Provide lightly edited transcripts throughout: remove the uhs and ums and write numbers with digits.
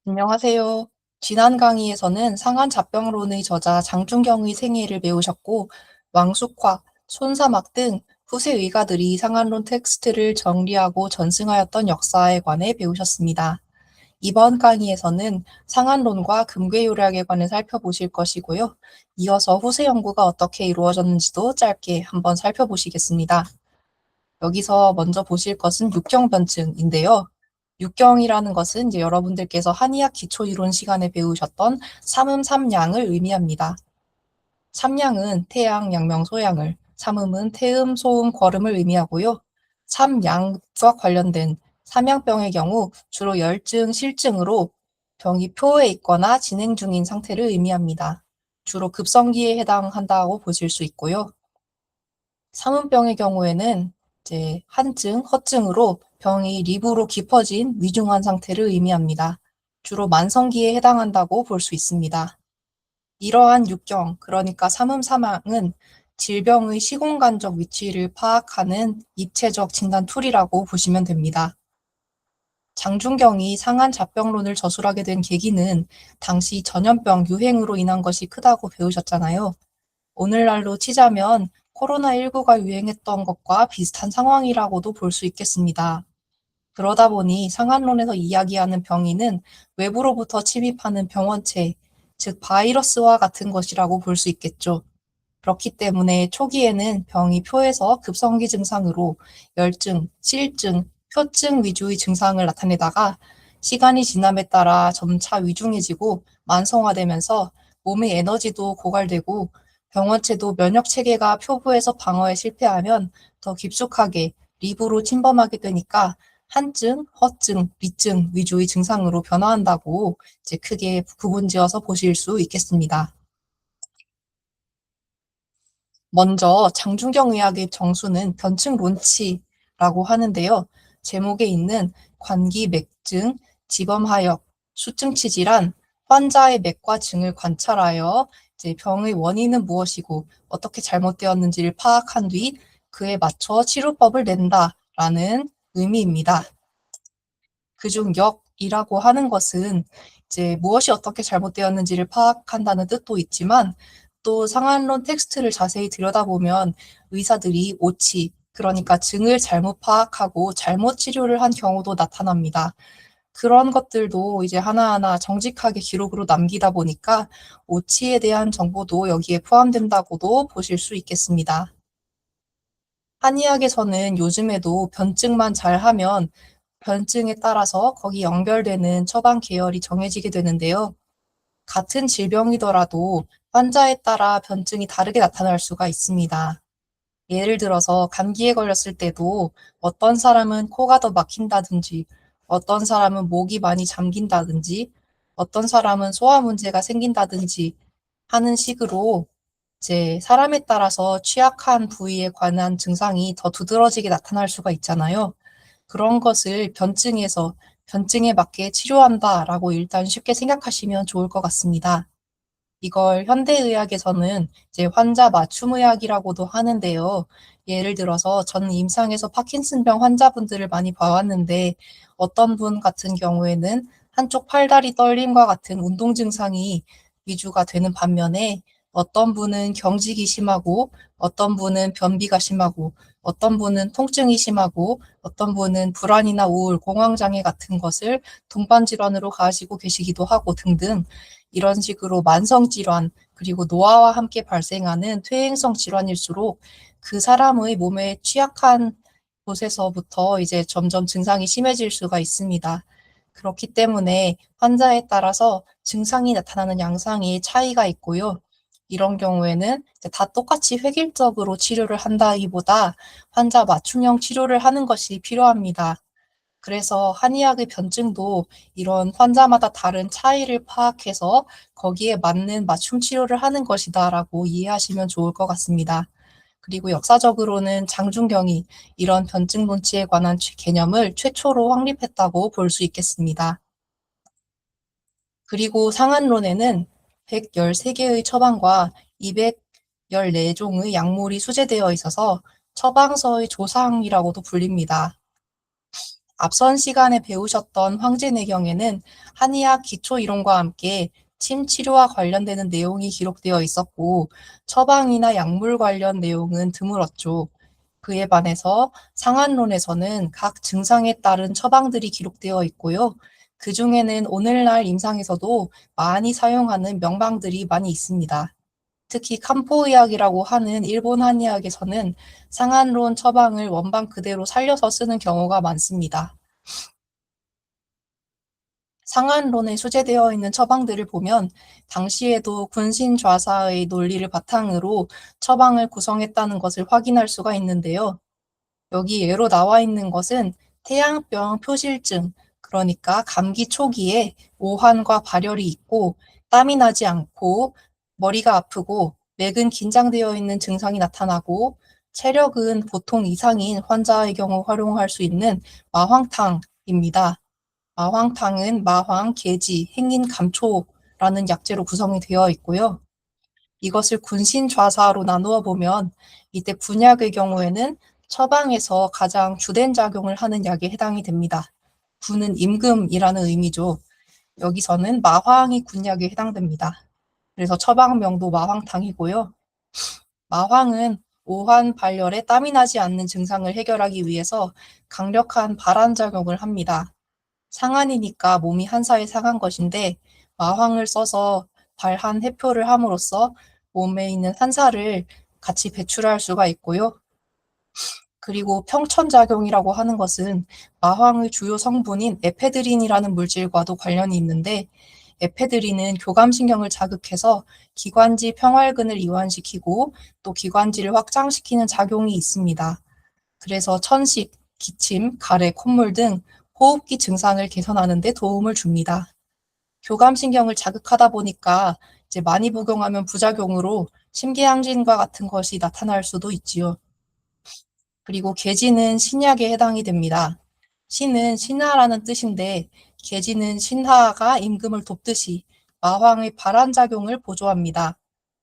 안녕하세요. 지난 강의에서는 상한잡병론의 저자 장준경의 생애를 배우셨고, 왕숙화, 손사막 등 후세 의가들이 상한론 텍스트를 정리하고 전승하였던 역사에 관해 배우셨습니다. 이번 강의에서는 상한론과 금괴요략에 관해 살펴보실 것이고요. 이어서 후세 연구가 어떻게 이루어졌는지도 짧게 한번 살펴보시겠습니다. 여기서 먼저 보실 것은 육경변증인데요. 육경이라는 것은 이제 여러분들께서 한의학 기초이론 시간에 배우셨던 삼음 삼양을 의미합니다. 삼양은 태양, 양명, 소양을, 삼음은 태음, 소음, 거름을 의미하고요. 삼양과 관련된 삼양병의 경우 주로 열증, 실증으로 병이 표에 있거나 진행 중인 상태를 의미합니다. 주로 급성기에 해당한다고 보실 수 있고요. 삼음병의 경우에는 이제 한증, 허증으로 병이 립으로 깊어진 위중한 상태를 의미합니다. 주로 만성기에 해당한다고 볼 수 있습니다. 이러한 육경, 그러니까 삼음삼양은 질병의 시공간적 위치를 파악하는 입체적 진단 툴이라고 보시면 됩니다. 장준경이 상한잡병론을 저술하게 된 계기는 당시 전염병 유행으로 인한 것이 크다고 배우셨잖아요. 오늘날로 치자면 코로나19가 유행했던 것과 비슷한 상황이라고도 볼 수 있겠습니다. 그러다 보니 상한론에서 이야기하는 병이는 외부로부터 침입하는 병원체, 즉 바이러스와 같은 것이라고 볼 수 있겠죠. 그렇기 때문에 초기에는 병이 표에서 급성기 증상으로 열증, 실증, 표증 위주의 증상을 나타내다가 시간이 지남에 따라 점차 위중해지고 만성화되면서 몸의 에너지도 고갈되고 병원체도 면역 체계가 표부에서 방어에 실패하면 더 깊숙하게 립으로 침범하게 되니까 한증, 허증, 리증 위주의 증상으로 변화한다고 이제 크게 구분지어서 보실 수 있겠습니다. 먼저 장준경 의학의 정수는 변증 론치라고 하는데요. 제목에 있는 관기 맥증, 지범하역, 수증치 질환, 환자의 맥과 증을 관찰하여 이제 병의 원인은 무엇이고 어떻게 잘못되었는지를 파악한 뒤 그에 맞춰 치료법을 낸다라는 의미입니다. 그중 역이라고 하는 것은 이제 무엇이 어떻게 잘못되었는지를 파악한다는 뜻도 있지만 또 상한론 텍스트를 자세히 들여다보면 의사들이 오치, 그러니까 증을 잘못 파악하고 잘못 치료를 한 경우도 나타납니다. 그런 것들도 이제 하나하나 정직하게 기록으로 남기다 보니까 오치에 대한 정보도 여기에 포함된다고도 보실 수 있겠습니다. 한의학에서는 요즘에도 변증만 잘하면 변증에 따라서 거기 연결되는 처방 계열이 정해지게 되는데요. 같은 질병이더라도 환자에 따라 변증이 다르게 나타날 수가 있습니다. 예를 들어서 감기에 걸렸을 때도 어떤 사람은 코가 더 막힌다든지, 어떤 사람은 목이 많이 잠긴다든지, 어떤 사람은 소화 문제가 생긴다든지 하는 식으로 이제 사람에 따라서 취약한 부위에 관한 증상이 더 두드러지게 나타날 수가 있잖아요. 그런 것을 변증에 맞게 치료한다라고 일단 쉽게 생각하시면 좋을 것 같습니다. 이걸 현대의학에서는 이제 환자 맞춤 의학이라고도 하는데요. 예를 들어서 저는 임상에서 파킨슨병 환자분들을 많이 봐왔는데 어떤 분 같은 경우에는 한쪽 팔다리 떨림과 같은 운동 증상이 위주가 되는 반면에 어떤 분은 경직이 심하고 어떤 분은 변비가 심하고 어떤 분은 통증이 심하고 어떤 분은 불안이나 우울, 공황장애 같은 것을 동반 질환으로 가지고 계시기도 하고 등등 이런 식으로 만성 질환 그리고 노화와 함께 발생하는 퇴행성 질환일수록 그 사람의 몸에 취약한 곳에서부터 이제 점점 증상이 심해질 수가 있습니다. 그렇기 때문에 환자에 따라서 증상이 나타나는 양상이 차이가 있고요. 이런 경우에는 다 똑같이 획일적으로 치료를 한다기보다 환자 맞춤형 치료를 하는 것이 필요합니다. 그래서 한의학의 변증도 이런 환자마다 다른 차이를 파악해서 거기에 맞는 맞춤 치료를 하는 것이다라고 이해하시면 좋을 것 같습니다. 그리고 역사적으로는 장준경이 이런 변증 논치에 관한 개념을 최초로 확립했다고 볼 수 있겠습니다. 그리고 상한론에는 113개의 처방과 214종의 약물이 수제되어 있어서 처방서의 조상이라고도 불립니다. 앞선 시간에 배우셨던 황제내경에는 한의학 기초 이론과 함께 침 치료와 관련되는 내용이 기록되어 있었고, 처방이나 약물 관련 내용은 드물었죠. 그에 반해서 상한론에서는 각 증상에 따른 처방들이 기록되어 있고요. 그 중에는 오늘날 임상에서도 많이 사용하는 명방들이 많이 있습니다. 특히 칸포의학이라고 하는 일본 한의학에서는 상한론 처방을 원방 그대로 살려서 쓰는 경우가 많습니다. 상한론에 수재되어 있는 처방들을 보면 당시에도 군신좌사의 논리를 바탕으로 처방을 구성했다는 것을 확인할 수가 있는데요. 여기 예로 나와 있는 것은 태양병 표실증, 그러니까 감기 초기에 오한과 발열이 있고 땀이 나지 않고 머리가 아프고 맥은 긴장되어 있는 증상이 나타나고 체력은 보통 이상인 환자의 경우 활용할 수 있는 마황탕입니다. 마황탕은 마황, 계지, 행인, 감초라는 약재로 구성이 되어 있고요. 이것을 군신좌사로 나누어 보면 이때 군약의 경우에는 처방에서 가장 주된 작용을 하는 약에 해당이 됩니다. 군은 임금이라는 의미죠. 여기서는 마황이 군약에 해당됩니다. 그래서 처방명도 마황탕이고요. 마황은 오한 발열에 땀이 나지 않는 증상을 해결하기 위해서 강력한 발한작용을 합니다. 상한이니까 몸이 한사에 상한 것인데 마황을 써서 발한 해표를 함으로써 몸에 있는 한사를 같이 배출할 수가 있고요. 그리고 평천작용이라고 하는 것은 마황의 주요 성분인 에페드린이라는 물질과도 관련이 있는데 에페드린은 교감신경을 자극해서 기관지 평활근을 이완시키고 또 기관지를 확장시키는 작용이 있습니다. 그래서 천식, 기침, 가래, 콧물 등 호흡기 증상을 개선하는 데 도움을 줍니다. 교감신경을 자극하다 보니까 이제 많이 복용하면 부작용으로 심계항진과 같은 것이 나타날 수도 있지요. 그리고 계지는 신약에 해당이 됩니다. 신은 신하라는 뜻인데 계지는 신하가 임금을 돕듯이 마황의 발한작용을 보조합니다.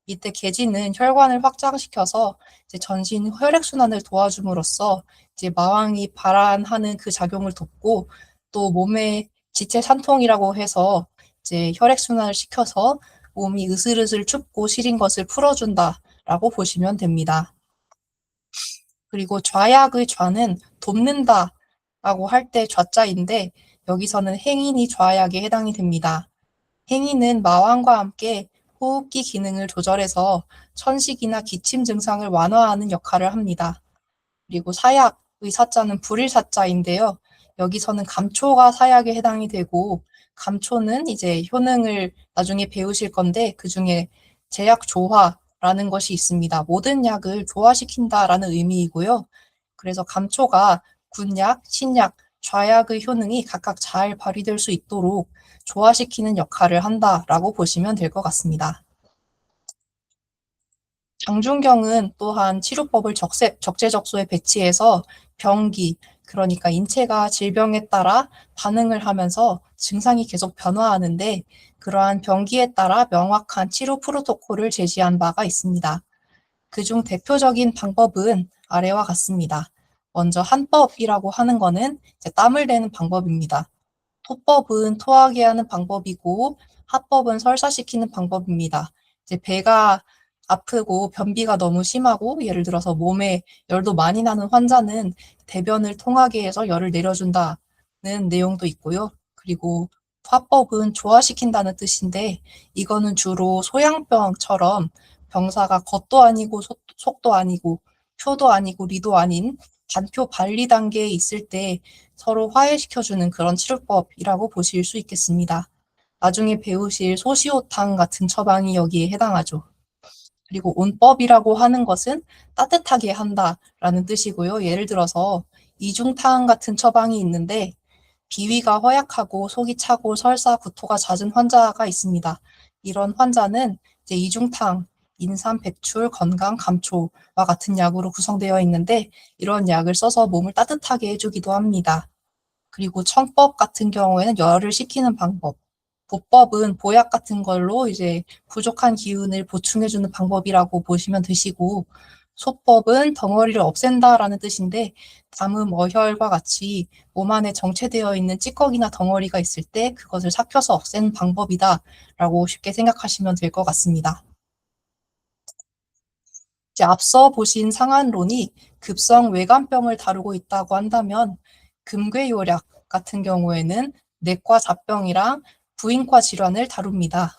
이때 계지는 혈관을 확장시켜서 이제 전신 혈액순환을 도와줌으로써 이제 마왕이 발환하는 그 작용을 돕고 또 몸에 지체 산통이라고 해서 이제 혈액순환을 시켜서 몸이 으슬으슬 춥고 시린 것을 풀어준다라고 보시면 됩니다. 그리고 좌약의 좌는 돕는다라고 할 때 좌자인데 여기서는 행인이 좌약에 해당이 됩니다. 행인은 마왕과 함께 호흡기 기능을 조절해서 천식이나 기침 증상을 완화하는 역할을 합니다. 그리고 사약의 사자는 불일 사자인데요. 여기서는 감초가 사약에 해당이 되고 감초는 이제 효능을 나중에 배우실 건데 그중에 제약 조화라는 것이 있습니다. 모든 약을 조화시킨다라는 의미이고요. 그래서 감초가 군약, 신약, 좌약의 효능이 각각 잘 발휘될 수 있도록 조화시키는 역할을 한다라고 보시면 될 것 같습니다. 장준경은 또한 치료법을 적재적소에 배치해서 병기, 그러니까 인체가 질병에 따라 반응을 하면서 증상이 계속 변화하는데 그러한 병기에 따라 명확한 치료 프로토콜을 제시한 바가 있습니다. 그중 대표적인 방법은 아래와 같습니다. 먼저 한법이라고 하는 거는 땀을 내는 방법입니다. 토법은 토하게 하는 방법이고 하법은 설사시키는 방법입니다. 이제 배가 아프고 변비가 너무 심하고 예를 들어서 몸에 열도 많이 나는 환자는 대변을 통하게 해서 열을 내려준다는 내용도 있고요. 그리고 화법은 조화시킨다는 뜻인데 이거는 주로 소양병처럼 병사가 겉도 아니고 속도 아니고 표도 아니고 리도 아닌 단표 발리 단계에 있을 때 서로 화해시켜주는 그런 치료법이라고 보실 수 있겠습니다. 나중에 배우실 소시오탕 같은 처방이 여기에 해당하죠. 그리고 온법이라고 하는 것은 따뜻하게 한다라는 뜻이고요. 예를 들어서 이중탕 같은 처방이 있는데 비위가 허약하고 속이 차고 설사 구토가 잦은 환자가 있습니다. 이런 환자는 이제 이중탕, 인삼, 백출, 건강, 감초와 같은 약으로 구성되어 있는데 이런 약을 써서 몸을 따뜻하게 해주기도 합니다. 그리고 청법 같은 경우에는 열을 식히는 방법, 보법은 보약 같은 걸로 이제 부족한 기운을 보충해주는 방법이라고 보시면 되시고, 소법은 덩어리를 없앤다라는 뜻인데 담음 어혈과 같이 몸 안에 정체되어 있는 찌꺼기나 덩어리가 있을 때 그것을 삭혀서 없애는 방법이다라고 쉽게 생각하시면 될 것 같습니다. 이제 앞서 보신 상한론이 급성 외관병을 다루고 있다고 한다면 금괴요약 같은 경우에는 내과 잡병이랑 부인과 질환을 다룹니다.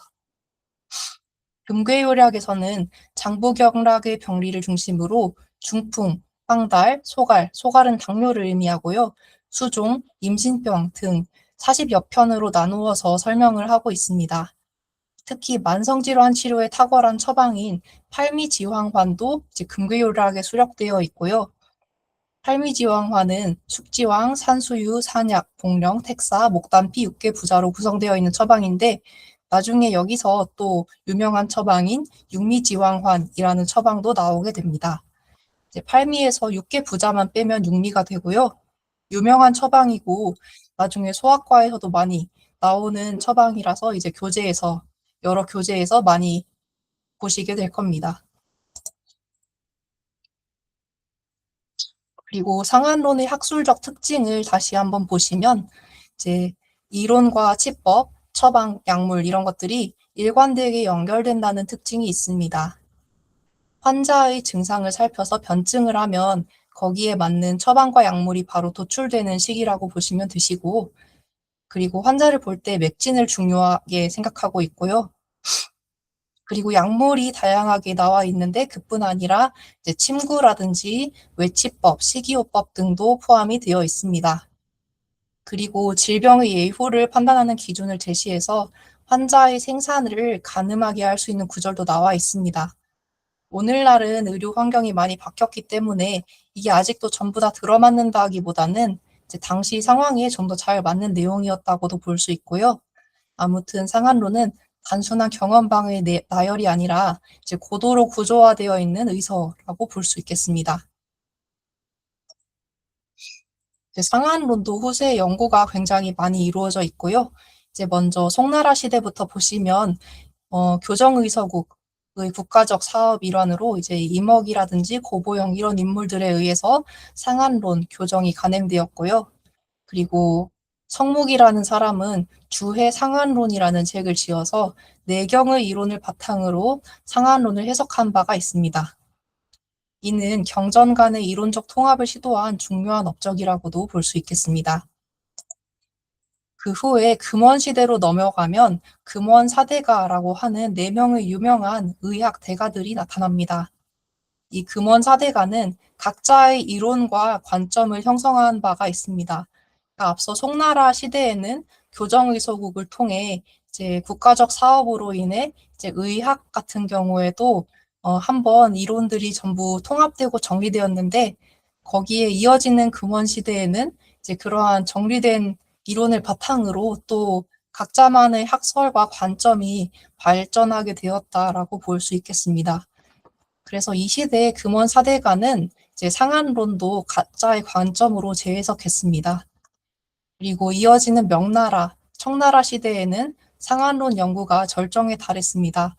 금괴요약에서는 장부경락의 병리를 중심으로 중풍, 황달, 소갈, 소갈은 당뇨를 의미하고요. 수종, 임신병 등 40여 편으로 나누어서 설명을 하고 있습니다. 특히 만성질환 치료에 탁월한 처방인 팔미지황환도 이제 금괴요약에 수록되어 있고요. 팔미지황환은 숙지황, 산수유, 산약, 복령, 택사, 목단피, 육계부자로 구성되어 있는 처방인데 나중에 여기서 또 유명한 처방인 육미지황환이라는 처방도 나오게 됩니다. 이제 팔미에서 육계부자만 빼면 육미가 되고요. 유명한 처방이고 나중에 소아과에서도 많이 나오는 처방이라서 이제 여러 교재에서 많이 보시게 될 겁니다. 그리고 상한론의 학술적 특징을 다시 한번 보시면 이제 이론과 치법, 처방, 약물 이런 것들이 일관되게 연결된다는 특징이 있습니다. 환자의 증상을 살펴서 변증을 하면 거기에 맞는 처방과 약물이 바로 도출되는 시기라고 보시면 되시고, 그리고 환자를 볼 때 맥진을 중요하게 생각하고 있고요. 그리고 약물이 다양하게 나와 있는데 그뿐 아니라 이제 침구라든지 외치법, 식이요법 등도 포함이 되어 있습니다. 그리고 질병의 예후를 판단하는 기준을 제시해서 환자의 생산을 가늠하게 할 수 있는 구절도 나와 있습니다. 오늘날은 의료 환경이 많이 바뀌었기 때문에 이게 아직도 전부 다 들어맞는다기보다는 이제 당시 상황에 좀 더 잘 맞는 내용이었다고도 볼 수 있고요. 아무튼 상한론은 단순한 경험방의 나열이 아니라 이제 고도로 구조화되어 있는 의서라고 볼 수 있겠습니다. 이제 상한론도 후세 연구가 굉장히 많이 이루어져 있고요. 이제 먼저 송나라 시대부터 보시면 교정의서국의 국가적 사업 일환으로 이제 임억이라든지 고보영 이런 인물들에 의해서 상한론 교정이 간행되었고요. 그리고 성묵이라는 사람은 주해 상한론이라는 책을 지어서 내경의 이론을 바탕으로 상한론을 해석한 바가 있습니다. 이는 경전 간의 이론적 통합을 시도한 중요한 업적이라고도 볼 수 있겠습니다. 그 후에 금원시대로 넘어가면 금원사대가라고 하는 4명의 유명한 의학 대가들이 나타납니다. 이 금원사대가는 각자의 이론과 관점을 형성한 바가 있습니다. 앞서 송나라 시대에는 교정의소국을 통해 이제 국가적 사업으로 인해 이제 의학 같은 경우에도 한번 이론들이 전부 통합되고 정리되었는데 거기에 이어지는 금원 시대에는 이제 그러한 정리된 이론을 바탕으로 또 각자만의 학설과 관점이 발전하게 되었다라고 볼 수 있겠습니다. 그래서 이 시대의 금원 사대가는 이제 상한론도 각자의 관점으로 재해석했습니다. 그리고 이어지는 명나라, 청나라 시대에는 상한론 연구가 절정에 달했습니다.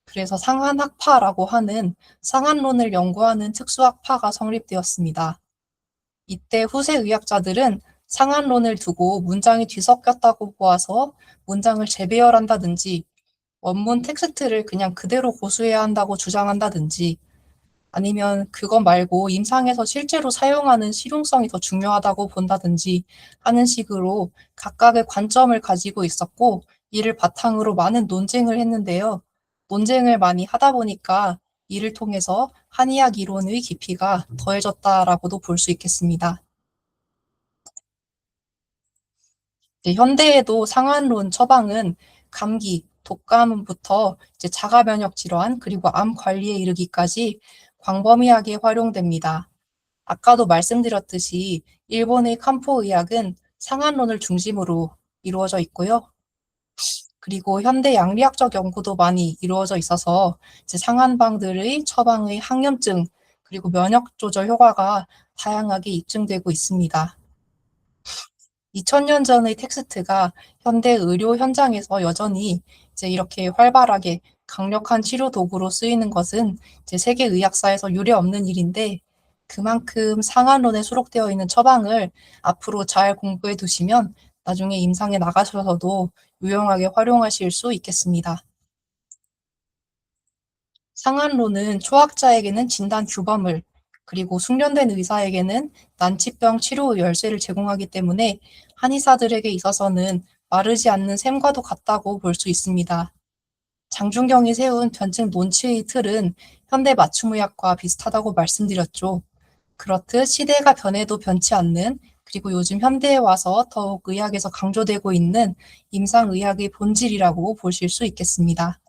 그래서 상한학파라고 하는 상한론을 연구하는 특수학파가 성립되었습니다. 이때 후세 의학자들은 상한론을 두고 문장이 뒤섞였다고 보아서 문장을 재배열한다든지 원문 텍스트를 그냥 그대로 고수해야 한다고 주장한다든지 아니면 그것 말고 임상에서 실제로 사용하는 실용성이 더 중요하다고 본다든지 하는 식으로 각각의 관점을 가지고 있었고 이를 바탕으로 많은 논쟁을 했는데요. 논쟁을 많이 하다 보니까 이를 통해서 한의학 이론의 깊이가 더해졌다라고도 볼 수 있겠습니다. 현대에도 상한론 처방은 감기, 독감부터 이제 자가 면역 질환 그리고 암 관리에 이르기까지 광범위하게 활용됩니다. 아까도 말씀드렸듯이 일본의 칸포 의학은 상한론을 중심으로 이루어져 있고요. 그리고 현대 양리학적 연구도 많이 이루어져 있어서 이제 상한방들의 처방의 항염증 그리고 면역 조절 효과가 다양하게 입증되고 있습니다. 2000년 전의 텍스트가 현대 의료 현장에서 여전히 이제 이렇게 활발하게 강력한 치료 도구로 쓰이는 것은 이제 세계 의학사에서 유례없는 일인데 그만큼 상한론에 수록되어 있는 처방을 앞으로 잘 공부해 두시면 나중에 임상에 나가셔서도 유용하게 활용하실 수 있겠습니다. 상한론은 초학자에게는 진단 규범을, 그리고 숙련된 의사에게는 난치병 치료 열쇠를 제공하기 때문에 한의사들에게 있어서는 마르지 않는 샘과도 같다고 볼 수 있습니다. 장준경이 세운 변증 논치의 틀은 현대 맞춤의학과 비슷하다고 말씀드렸죠. 그렇듯 시대가 변해도 변치 않는, 그리고 요즘 현대에 와서 더욱 의학에서 강조되고 있는 임상의학의 본질이라고 보실 수 있겠습니다.